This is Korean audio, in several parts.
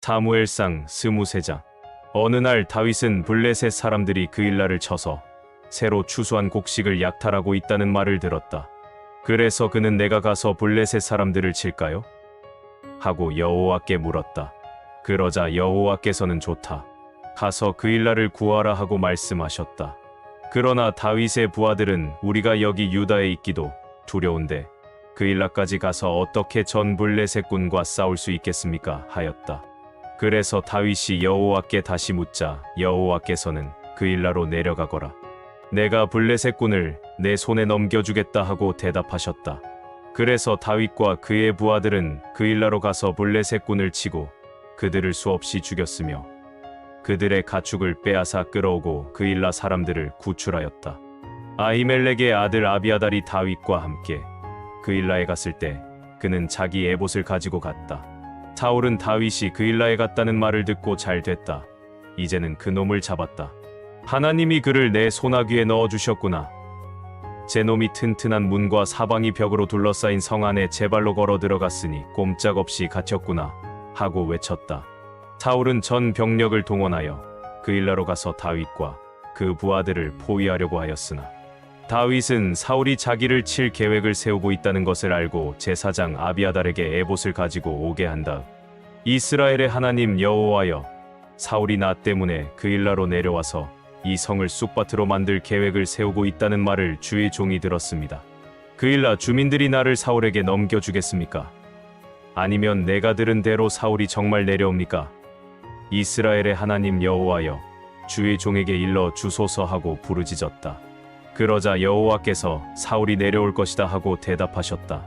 사무엘상 23장. 어느 날 다윗은 블레셋 사람들이 그일라를 쳐서 새로 추수한 곡식을 약탈하고 있다는 말을 들었다. 그래서 그는 내가 가서 블레셋 사람들을 칠까요? 하고 여호와께 물었다. 그러자 여호와께서는 좋다. 가서 그일라를 구하라 하고 말씀하셨다. 그러나 다윗의 부하들은 우리가 여기 유다에 있기도 두려운데 그일라까지 가서 어떻게 전 블레셋 군과 싸울 수 있겠습니까? 하였다. 그래서 다윗이 여호와께 다시 묻자 여호와께서는 그일라로 내려가거라. 내가 블레셋 군을 내 손에 넘겨주겠다 하고 대답하셨다. 그래서 다윗과 그의 부하들은 그일라로 가서 블레셋 군을 치고 그들을 수없이 죽였으며 그들의 가축을 빼앗아 끌어오고 그일라 사람들을 구출하였다. 아히멜렉의 아들 아비아달이 다윗과 함께 그일라에 갔을 때 그는 자기 에봇을 가지고 갔다. 사울은 다윗이 그일라에 갔다는 말을 듣고 잘 됐다. 이제는 그놈을 잡았다. 하나님이 그를 내 손아귀에 넣어주셨구나. 제 놈이 튼튼한 문과 사방이 벽으로 둘러싸인 성 안에 제 발로 걸어 들어갔으니 꼼짝없이 갇혔구나 하고 외쳤다. 사울은 전 병력을 동원하여 그일라로 가서 다윗과 그 부하들을 포위하려고 하였으나 다윗은 사울이 자기를 칠 계획을 세우고 있다는 것을 알고 제사장 아비아달에게 에봇을 가지고 오게 한 다음 이스라엘의 하나님 여호와여, 사울이 나 때문에 그일라로 내려와서 이 성을 쑥밭으로 만들 계획을 세우고 있다는 말을 주의 종이 들었습니다. 그일라 주민들이 나를 사울에게 넘겨주겠습니까? 아니면 내가 들은 대로 사울이 정말 내려옵니까? 이스라엘의 하나님 여호와여, 주의 종에게 일러 주소서 하고 부르짖었다. 그러자 여호와께서 사울이 내려올 것이다 하고 대답하셨다.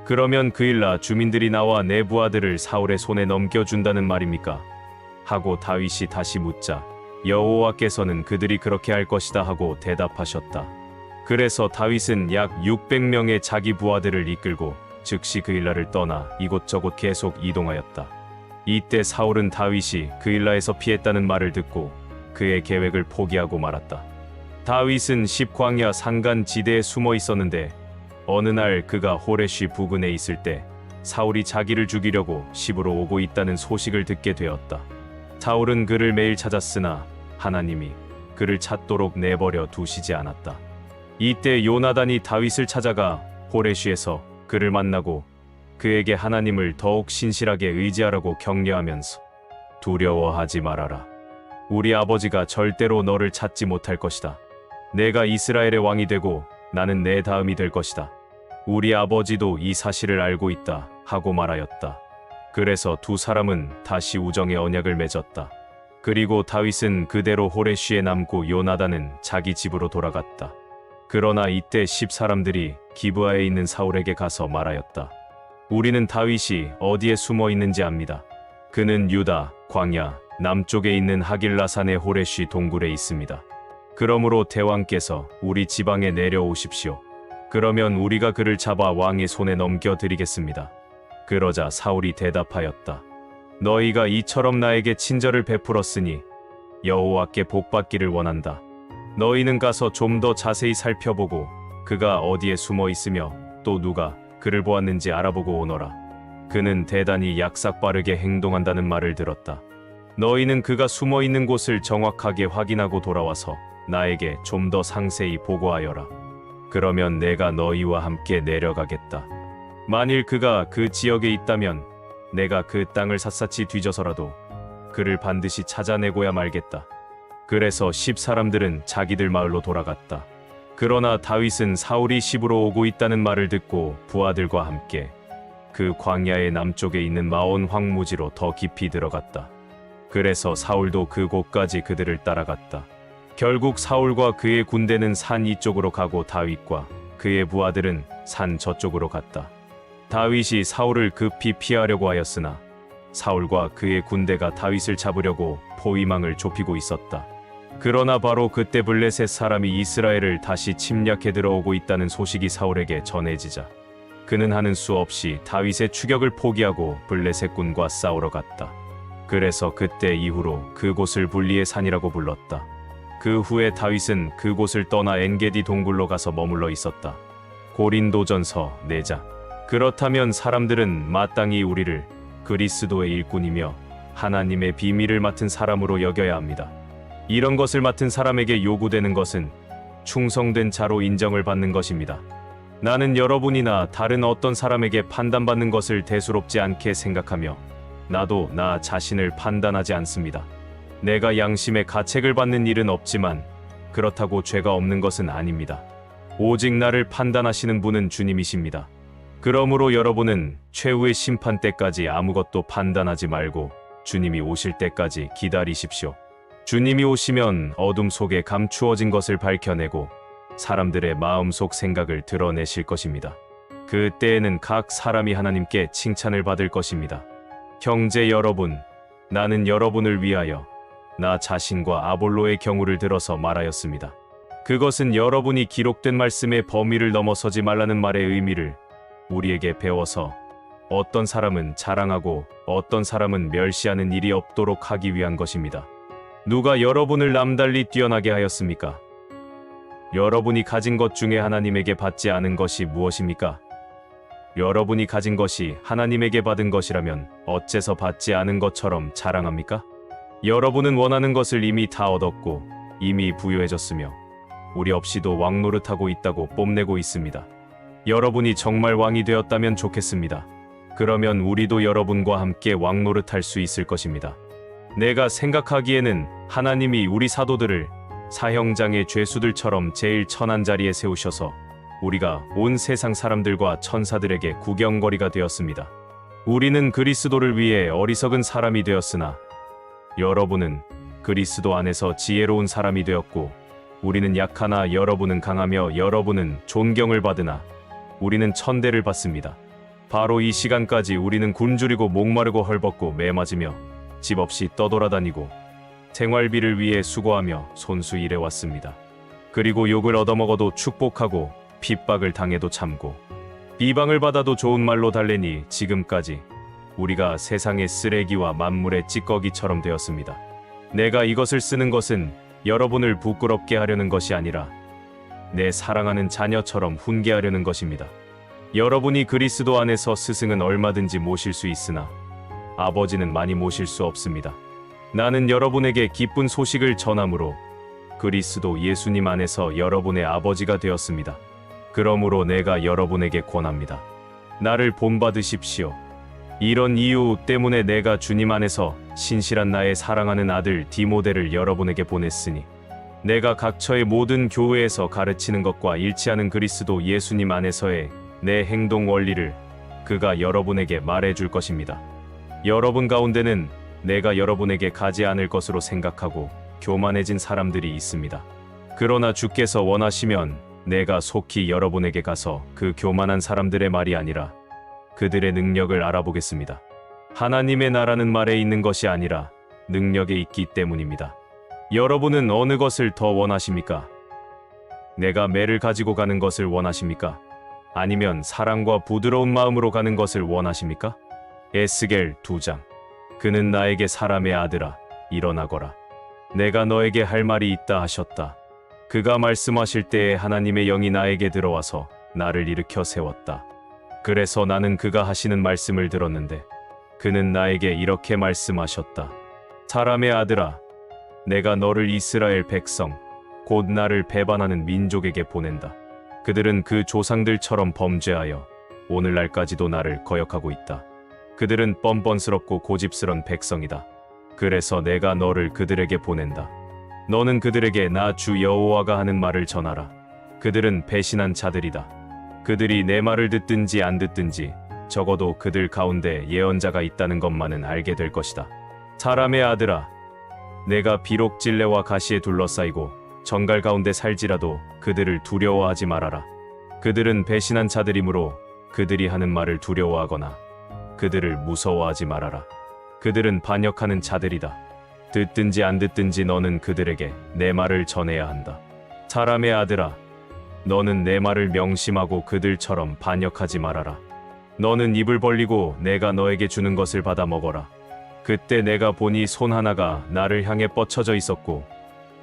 그러면 그일라 주민들이 나와 내 부하들을 사울의 손에 넘겨준다는 말입니까? 하고 다윗이 다시 묻자 여호와께서는 그들이 그렇게 할 것이다 하고 대답하셨다. 그래서 다윗은 약 600명의 자기 부하들을 이끌고 즉시 그일라를 떠나 이곳저곳 계속 이동하였다. 이때 사울은 다윗이 그일라에서 피했다는 말을 듣고 그의 계획을 포기하고 말았다. 다윗은 십광야 산간 지대에 숨어 있었는데 어느 날 그가 호레시 부근에 있을 때 사울이 자기를 죽이려고 십으로 오고 있다는 소식을 듣게 되었다. 사울은 그를 매일 찾았으나 하나님이 그를 찾도록 내버려 두시지 않았다. 이때 요나단이 다윗을 찾아가 호레시에서 그를 만나고 그에게 하나님을 더욱 신실하게 의지하라고 격려하면서 두려워하지 말아라. 우리 아버지가 절대로 너를 찾지 못할 것이다. 내가 이스라엘의 왕이 되고 나는 내 다음이 될 것이다. 우리 아버지도 이 사실을 알고 있다 하고 말하였다. 그래서 두 사람은 다시 우정의 언약을 맺었다. 그리고 다윗은 그대로 호레쉬에 남고 요나단은 자기 집으로 돌아갔다. 그러나 이때 10 사람들이 기브아에 있는 사울에게 가서 말하였다. 우리는 다윗이 어디에 숨어 있는지 압니다. 그는 유다 광야 남쪽에 있는 하길라산의 호레쉬 동굴에 있습니다. 그러므로 대왕께서 우리 지방에 내려오십시오. 그러면 우리가 그를 잡아 왕의 손에 넘겨드리겠습니다. 그러자 사울이 대답하였다. 너희가 이처럼 나에게 친절을 베풀었으니 여호와께 복받기를 원한다. 너희는 가서 좀 더 자세히 살펴보고 그가 어디에 숨어 있으며 또 누가 그를 보았는지 알아보고 오너라. 그는 대단히 약삭빠르게 행동한다는 말을 들었다. 너희는 그가 숨어 있는 곳을 정확하게 확인하고 돌아와서 나에게 좀 더 상세히 보고하여라. 그러면 내가 너희와 함께 내려가겠다. 만일 그가 그 지역에 있다면 내가 그 땅을 샅샅이 뒤져서라도 그를 반드시 찾아내고야 말겠다. 그래서 10 사람들은 자기들 마을로 돌아갔다. 그러나 다윗은 사울이 십으로 오고 있다는 말을 듣고 부하들과 함께 그 광야의 남쪽에 있는 마온 황무지로 더 깊이 들어갔다. 그래서 사울도 그곳까지 그들을 따라갔다. 결국 사울과 그의 군대는 산 이쪽으로 가고 다윗과 그의 부하들은 산 저쪽으로 갔다. 다윗이 사울을 급히 피하려고 하였으나 사울과 그의 군대가 다윗을 잡으려고 포위망을 좁히고 있었다. 그러나 바로 그때 블레셋 사람이 이스라엘을 다시 침략해 들어오고 있다는 소식이 사울에게 전해지자 그는 하는 수 없이 다윗의 추격을 포기하고 블레셋 군과 싸우러 갔다. 그래서 그때 이후로 그곳을 불리의 산이라고 불렀다. 그 후에 다윗은 그곳을 떠나 엔게디 동굴로 가서 머물러 있었다. 고린도전서 4장. 그렇다면 사람들은 마땅히 우리를 그리스도의 일꾼이며 하나님의 비밀을 맡은 사람으로 여겨야 합니다. 이런 것을 맡은 사람에게 요구되는 것은 충성된 자로 인정을 받는 것입니다. 나는 여러분이나 다른 어떤 사람에게 판단받는 것을 대수롭지 않게 생각하며 나도 나 자신을 판단하지 않습니다. 내가 양심의 가책을 받는 일은 없지만 그렇다고 죄가 없는 것은 아닙니다. 오직 나를 판단하시는 분은 주님이십니다. 그러므로 여러분은 최후의 심판 때까지 아무것도 판단하지 말고 주님이 오실 때까지 기다리십시오. 주님이 오시면 어둠 속에 감추어진 것을 밝혀내고 사람들의 마음속 생각을 드러내실 것입니다. 그때에는 각 사람이 하나님께 칭찬을 받을 것입니다. 형제 여러분, 나는 여러분을 위하여 나 자신과 아볼로의 경우를 들어서 말하였습니다. 그것은 여러분이 기록된 말씀의 범위를 넘어서지 말라는 말의 의미를 우리에게 배워서 어떤 사람은 자랑하고 어떤 사람은 멸시하는 일이 없도록 하기 위한 것입니다. 누가 여러분을 남달리 뛰어나게 하였습니까? 여러분이 가진 것 중에 하나님에게 받지 않은 것이 무엇입니까? 여러분이 가진 것이 하나님에게 받은 것이라면 어째서 받지 않은 것처럼 자랑합니까? 여러분은 원하는 것을 이미 다 얻었고 이미 부유해졌으며 우리 없이도 왕 노릇하고 있다고 뽐내고 있습니다. 여러분이 정말 왕이 되었다면 좋겠습니다. 그러면 우리도 여러분과 함께 왕 노릇할 수 있을 것입니다. 내가 생각하기에는 하나님이 우리 사도들을 사형장의 죄수들처럼 제일 천한 자리에 세우셔서 우리가 온 세상 사람들과 천사들에게 구경거리가 되었습니다. 우리는 그리스도를 위해 어리석은 사람이 되었으나 여러분은 그리스도 안에서 지혜로운 사람이 되었고 우리는 약하나 여러분은 강하며 여러분은 존경을 받으나 우리는 천대를 받습니다. 바로 이 시간까지 우리는 굶주리고 목마르고 헐벗고 매맞으며 집 없이 떠돌아다니고 생활비를 위해 수고하며 손수 일해왔습니다. 그리고 욕을 얻어먹어도 축복하고 핍박을 당해도 참고 비방을 받아도 좋은 말로 달래니 지금까지 우리가 세상의 쓰레기와 만물의 찌꺼기처럼 되었습니다. 내가 이것을 쓰는 것은 여러분을 부끄럽게 하려는 것이 아니라 내 사랑하는 자녀처럼 훈계하려는 것입니다. 여러분이 그리스도 안에서 스승은 얼마든지 모실 수 있으나 아버지는 많이 모실 수 없습니다. 나는 여러분에게 기쁜 소식을 전함으로 그리스도 예수님 안에서 여러분의 아버지가 되었습니다. 그러므로 내가 여러분에게 권합니다. 나를 본받으십시오. 이런 이유 때문에 내가 주님 안에서 신실한 나의 사랑하는 아들 디모데를 여러분에게 보냈으니 내가 각처의 모든 교회에서 가르치는 것과 일치하는 그리스도 예수님 안에서의 내 행동 원리를 그가 여러분에게 말해줄 것입니다. 여러분 가운데는 내가 여러분에게 가지 않을 것으로 생각하고 교만해진 사람들이 있습니다. 그러나 주께서 원하시면 내가 속히 여러분에게 가서 그 교만한 사람들의 말이 아니라 그들의 능력을 알아보겠습니다. 하나님의 나라는 말에 있는 것이 아니라 능력에 있기 때문입니다. 여러분은 어느 것을 더 원하십니까? 내가 매를 가지고 가는 것을 원하십니까? 아니면 사랑과 부드러운 마음으로 가는 것을 원하십니까? 에스겔 2장. 그는 나에게 사람의 아들아 일어나거라. 내가 너에게 할 말이 있다 하셨다. 그가 말씀하실 때에 하나님의 영이 나에게 들어와서 나를 일으켜 세웠다. 그래서 나는 그가 하시는 말씀을 들었는데 그는 나에게 이렇게 말씀하셨다. 사람의 아들아, 내가 너를 이스라엘 백성, 곧 나를 배반하는 민족에게 보낸다. 그들은 그 조상들처럼 범죄하여 오늘날까지도 나를 거역하고 있다. 그들은 뻔뻔스럽고 고집스런 백성이다. 그래서 내가 너를 그들에게 보낸다. 너는 그들에게 나 주 여호와가 하는 말을 전하라. 그들은 배신한 자들이다. 그들이 내 말을 듣든지 안 듣든지 적어도 그들 가운데 예언자가 있다는 것만은 알게 될 것이다. 사람의 아들아, 내가 비록 찔레와 가시에 둘러싸이고 정갈 가운데 살지라도 그들을 두려워하지 말아라. 그들은 배신한 자들이므로 그들이 하는 말을 두려워하거나 그들을 무서워하지 말아라. 그들은 반역하는 자들이다. 듣든지 안 듣든지 너는 그들에게 내 말을 전해야 한다. 사람의 아들아, 너는 내 말을 명심하고 그들처럼 반역하지 말아라. 너는 입을 벌리고 내가 너에게 주는 것을 받아 먹어라. 그때 내가 보니 손 하나가 나를 향해 뻗쳐져 있었고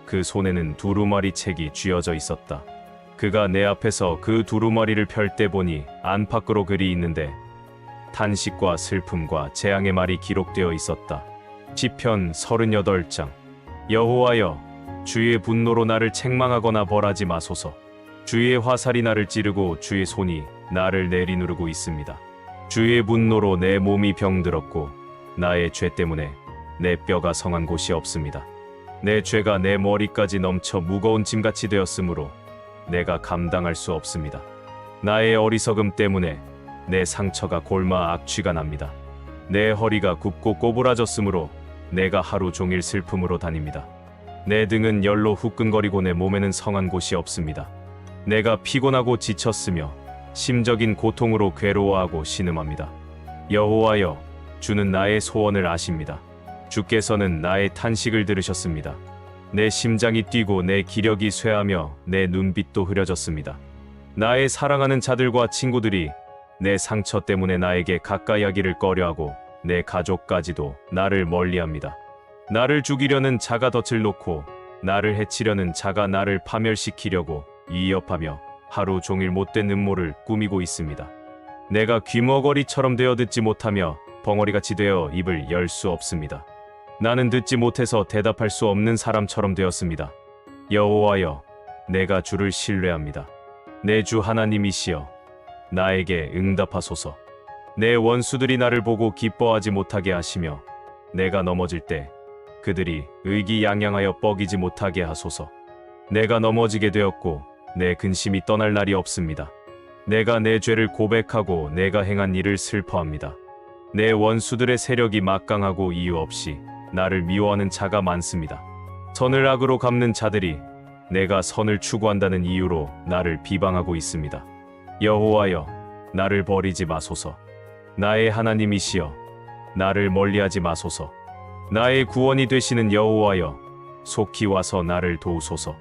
그 손에는 두루마리 책이 쥐어져 있었다. 그가 내 앞에서 그 두루마리를 펼 때 보니 안팎으로 글이 있는데 탄식과 슬픔과 재앙의 말이 기록되어 있었다. 시편 38장. 여호와여, 주의 분노로 나를 책망하거나 벌하지 마소서. 주의 화살이 나를 찌르고 주의 손이 나를 내리누르고 있습니다. 주의 분노로 내 몸이 병들었고 나의 죄 때문에 내 뼈가 성한 곳이 없습니다. 내 죄가 내 머리까지 넘쳐 무거운 짐같이 되었으므로 내가 감당할 수 없습니다. 나의 어리석음 때문에 내 상처가 골마 악취가 납니다. 내 허리가 굽고 꼬부라졌으므로 내가 하루 종일 슬픔으로 다닙니다. 내 등은 열로 후끈거리고 내 몸에는 성한 곳이 없습니다. 내가 피곤하고 지쳤으며 심적인 고통으로 괴로워하고 신음합니다. 여호와여, 주는 나의 소원을 아십니다. 주께서는 나의 탄식을 들으셨습니다. 내 심장이 뛰고 내 기력이 쇠하며 내 눈빛도 흐려졌습니다. 나의 사랑하는 자들과 친구들이 내 상처 때문에 나에게 가까이 하기를 꺼려하고 내 가족까지도 나를 멀리합니다. 나를 죽이려는 자가 덫을 놓고 나를 해치려는 자가 나를 파멸시키려고 위협하며 하루 종일 못된 음모를 꾸미고 있습니다. 내가 귀머거리처럼 되어 듣지 못하며 벙어리같이 되어 입을 열 수 없습니다. 나는 듣지 못해서 대답할 수 없는 사람처럼 되었습니다. 여호와여, 내가 주를 신뢰합니다. 내 주 하나님이시여, 나에게 응답하소서. 내 원수들이 나를 보고 기뻐하지 못하게 하시며 내가 넘어질 때 그들이 의기양양하여 뻐기지 못하게 하소서. 내가 넘어지게 되었고 내 근심이 떠날 날이 없습니다. 내가 내 죄를 고백하고 내가 행한 일을 슬퍼합니다. 내 원수들의 세력이 막강하고 이유 없이 나를 미워하는 자가 많습니다. 선을 악으로 갚는 자들이 내가 선을 추구한다는 이유로 나를 비방하고 있습니다. 여호와여, 나를 버리지 마소서. 나의 하나님이시여, 나를 멀리하지 마소서. 나의 구원이 되시는 여호와여, 속히 와서 나를 도우소서.